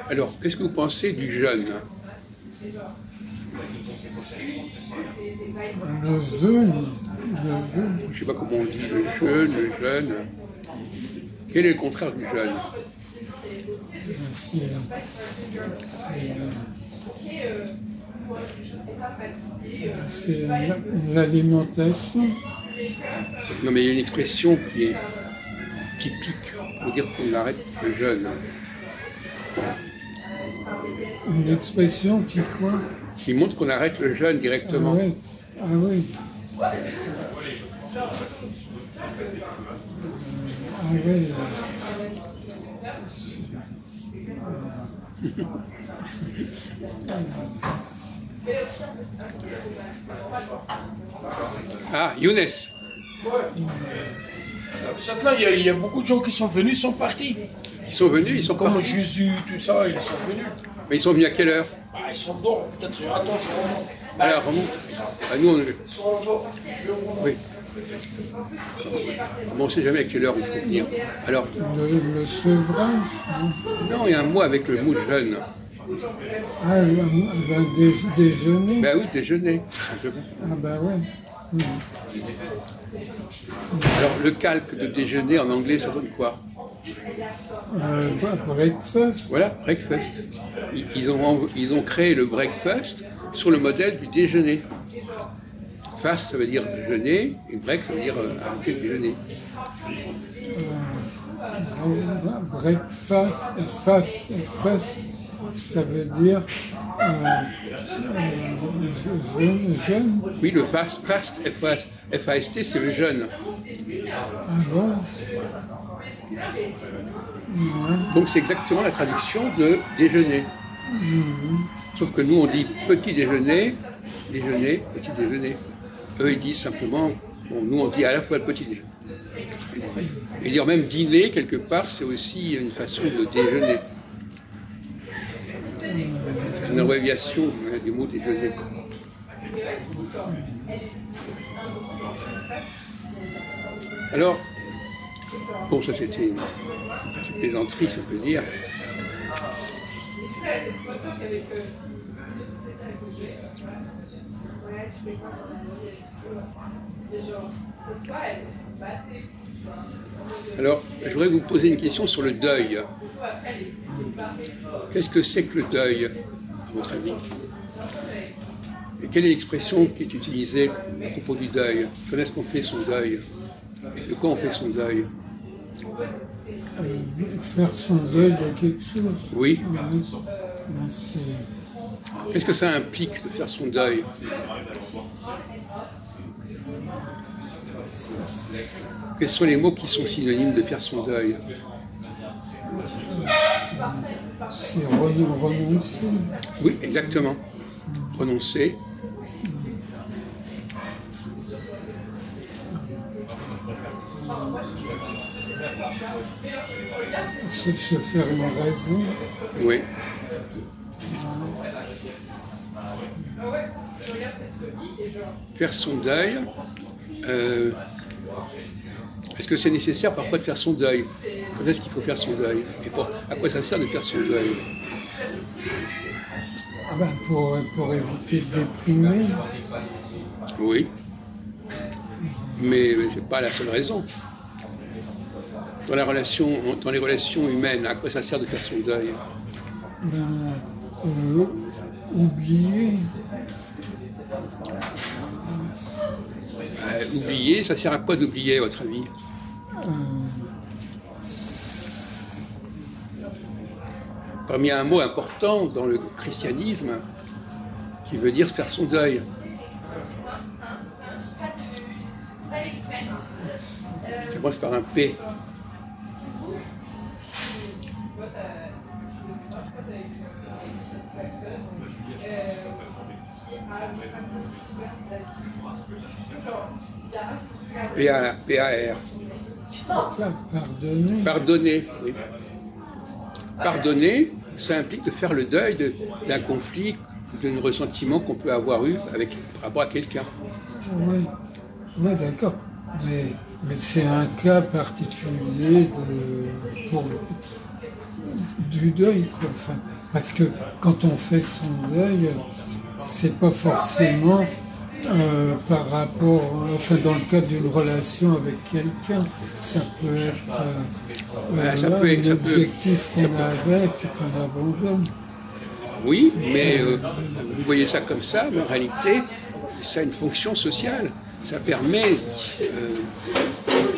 Alors, qu'est-ce que vous pensez du jeûne? Le jeûne, Je ne sais pas comment on dit, le jeûne, le jeûne. Quel est le contraire du jeûne? c'est l'alimentation. Non, mais il y a une expression qui est typique pour dire qu'on arrête le jeûne. Une expression qui quoi? Qui montre qu'on arrête le jeûne directement. Ah, ouais. Ah oui. Ah oui. Ah, Younes. Là, il y a beaucoup de gens qui sont venus, sont partis. Ils sont venus, ils sont Comme partis. Jésus, tout ça, ils sont venus. Mais ils sont venus à quelle heure? Ah, ils sont morts, peut-être. Attends, je remonte. Alors, remonte. Ah, nous, on... Ils sont morts. Oui. Bon, on ne sait jamais à quelle heure il faut venir. Alors, Le sevrage. non, il y a un mot avec le mot jeûne. Ah, déjeuner. Ben oui, déjeuner. Simplement. Ah bah ouais. Alors, le calque de déjeuner en anglais, ça donne quoi? Breakfast. Voilà, breakfast. Ils ont créé le breakfast sur le modèle du déjeuner. Fast, ça veut dire déjeuner, et break, ça veut dire arrêter le déjeuner. Breakfast, fast, ça veut dire jeûne. Oui, le fast, F-A-S-T, c'est le jeûne. Ah bon? Donc c'est exactement la traduction de déjeuner. Sauf que nous, on dit petit déjeuner, déjeuner, petit déjeuner. Eux, ils disent simplement, bon, nous, on dit à la fois le petit déjeuner. Et dire même dîner, quelque part, c'est aussi une façon de déjeuner. C'est une abréviation du mot déjeuner. Alors, bon, ça c'était une petite plaisanterie, si on peut dire. Alors, je voudrais vous poser une question sur le deuil. Qu'est-ce que c'est que le deuil, à votre avis? Et quelle est l'expression qui est utilisée à propos du deuil? Quand est-ce qu'on fait son deuil? De quoi on fait son deuil? Faire son deuil de quelque chose. Oui. Ben, Qu'est-ce que ça implique de faire son deuil? Quels sont les mots qui sont synonymes de faire son deuil? c'est renoncer. Oui, exactement. Renoncer. C'est se faire une raison. Oui. Faire son deuil. Est-ce que c'est nécessaire parfois de faire son deuil? Quand est-ce qu'il faut faire son deuil? Et à quoi ça sert de faire son deuil? Ah ben pour éviter de déprimer. Oui. Mais ce n'est pas la seule raison. Dans les relations humaines, à quoi ça sert de faire son deuil? Ben, oublier. Oublier, ça sert à quoi d'oublier, à votre avis? Parmi un mot important dans le christianisme qui veut dire faire son deuil. Ça commence par un P. P-A-R. Pardonner. Pardonner, oui. Pardonner, ça implique de faire le deuil d'un conflit, d'un ressentiment qu'on peut avoir eu par rapport à quelqu'un. Oui, ouais, d'accord. Mais c'est un cas particulier du deuil, quoi. Enfin, parce que quand on fait son deuil, c'est pas forcément par rapport, enfin dans le cadre d'une relation avec quelqu'un, ça peut être un objectif qu'on avait et puis qu'on abandonne. Oui, mais vous voyez ça comme ça, mais en réalité, ça a une fonction sociale. Ça permet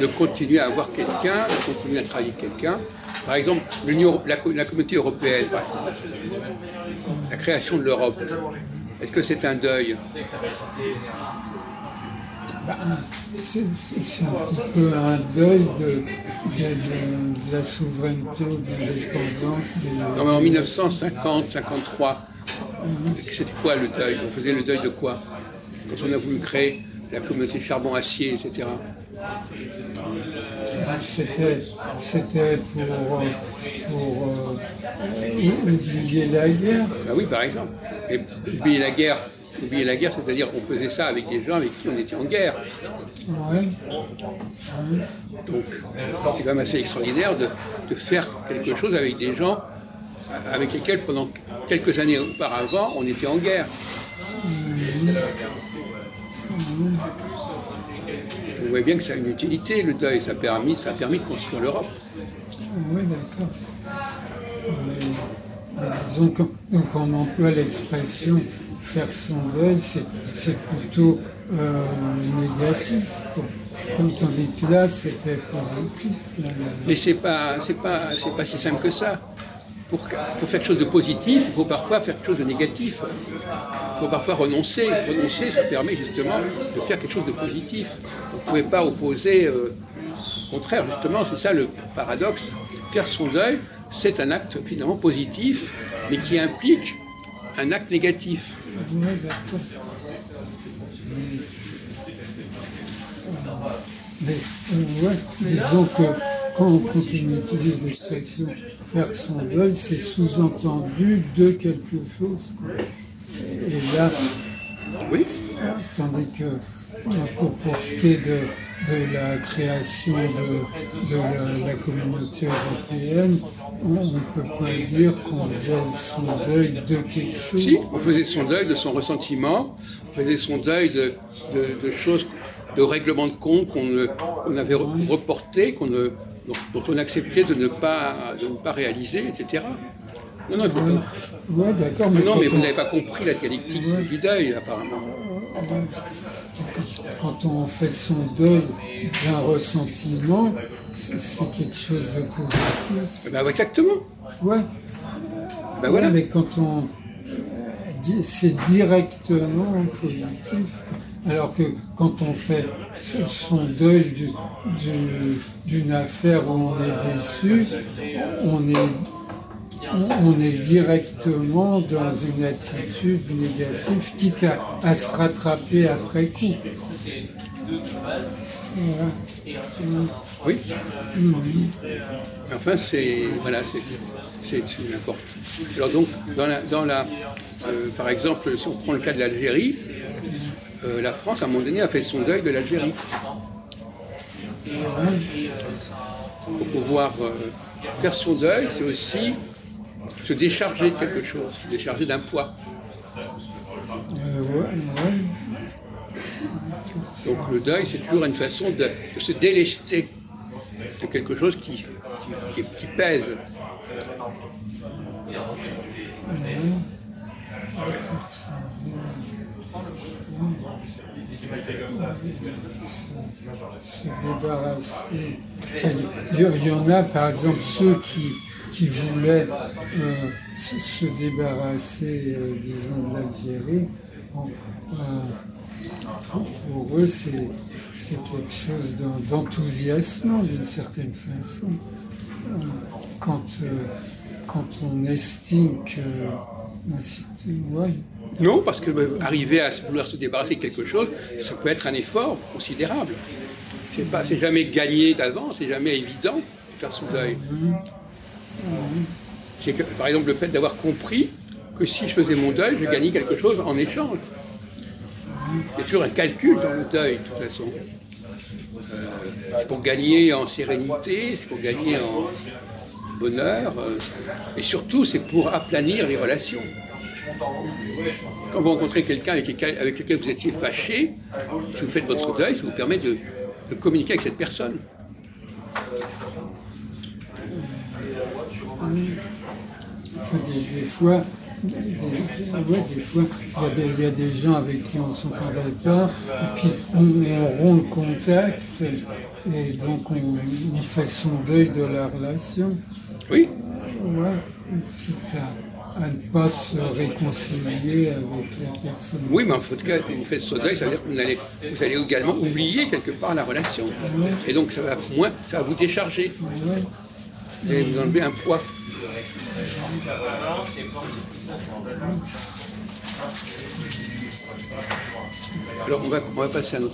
de continuer à avoir quelqu'un, de continuer à travailler avec quelqu'un. Par exemple, la communauté européenne, par exemple, la création de l'Europe, est-ce que c'est un deuil? C'est un petit peu un deuil de la souveraineté, de l'indépendance. Non, mais en 1950-53, c'était quoi le deuil? On faisait le deuil de quoi? Quand on a voulu créer la communauté charbon-acier, etc. C'était pour oublier la guerre. Ben oui, par exemple. Et oublier la guerre, c'est-à-dire qu'on faisait ça avec des gens avec qui on était en guerre. Ouais. Donc, c'est quand même assez extraordinaire de faire quelque chose avec des gens avec lesquels, pendant quelques années auparavant, on était en guerre. Vous voyez bien que ça a une utilité, le deuil, ça a permis de construire l'Europe. Oui, d'accord. Mais disons donc on emploie l'expression faire son deuil, c'est plutôt négatif, quoi. Tandis que là, c'était positif. Mais c'est pas si simple que ça. Pour faire quelque chose de positif, il faut parfois faire quelque chose de négatif. Il faut parfois renoncer. Renoncer, ça permet justement de faire quelque chose de positif. On ne pouvait pas opposer. Au contraire, justement, c'est ça le paradoxe. Faire son deuil, c'est un acte finalement positif, mais qui implique un acte négatif. Oui, d'accord. Mais ouais, disons que quand on utilise l'expression faire son deuil, c'est sous-entendu de quelque chose, quoi. Et là, oui. Tandis que pour ce qui est de la création de la communauté européenne, on ne peut pas dire qu'on faisait son deuil de quelque chose. Si, on faisait son deuil de son ressentiment, on faisait son deuil de choses, de règlements de compte qu'on avait reportés, dont on acceptait de ne pas réaliser, etc. Non, ouais, d'accord. Mais vous n'avez pas compris la dialectique du deuil, apparemment. Quand on fait son deuil d'un ressentiment, c'est quelque chose de positif. Ben, exactement. Ouais. Ben, voilà. Mais quand on dit, c'est directement positif. Alors que quand on fait son deuil d'une affaire où on est déçu, on est directement dans une attitude négative, quitte à se rattraper après coup. Voilà. Oui. Mm-hmm. Enfin, c'est n'importe. Alors donc, par exemple, si on prend le cas de l'Algérie, la France, à un moment donné, a fait son deuil de l'Algérie. Pour pouvoir faire son deuil, c'est aussi se décharger de quelque chose, se décharger d'un poids. Donc le deuil, c'est toujours une façon de se délester de quelque chose qui pèse. Se débarrasser. Il y en a, par exemple, ceux qui voulaient se débarrasser, disons, de l'Algérie. Pour eux, c'est quelque chose d'enthousiasmant, d'une certaine façon. Quand on estime que... Ouais. Non, parce que arriver à vouloir se débarrasser de quelque chose, ça peut être un effort considérable. C'est jamais gagné d'avance, c'est jamais évident de faire son deuil. Par exemple, le fait d'avoir compris que si je faisais mon deuil, je gagnais quelque chose en échange. Il y a toujours un calcul dans le deuil, de toute façon. C'est pour gagner en sérénité, c'est pour gagner bonheur, et surtout c'est pour aplanir les relations. Quand vous rencontrez quelqu'un avec lequel vous étiez fâché, si vous faites votre deuil, ça vous permet de communiquer avec cette personne. Enfin, des fois, il y a des gens avec qui on ne s'entendait pas, et puis on rompt le contact, et donc on fait son deuil de la relation. Oui. Ouais, quitte à ne pas se réconcilier avec la personne. Oui, mais en tout cas, vous faites ce deuil, ça veut dire que vous allez également oublier quelque part la relation. Ouais. Et donc ça va vous décharger. Ouais. Et vous enlever un poids. Alors on va passer à notre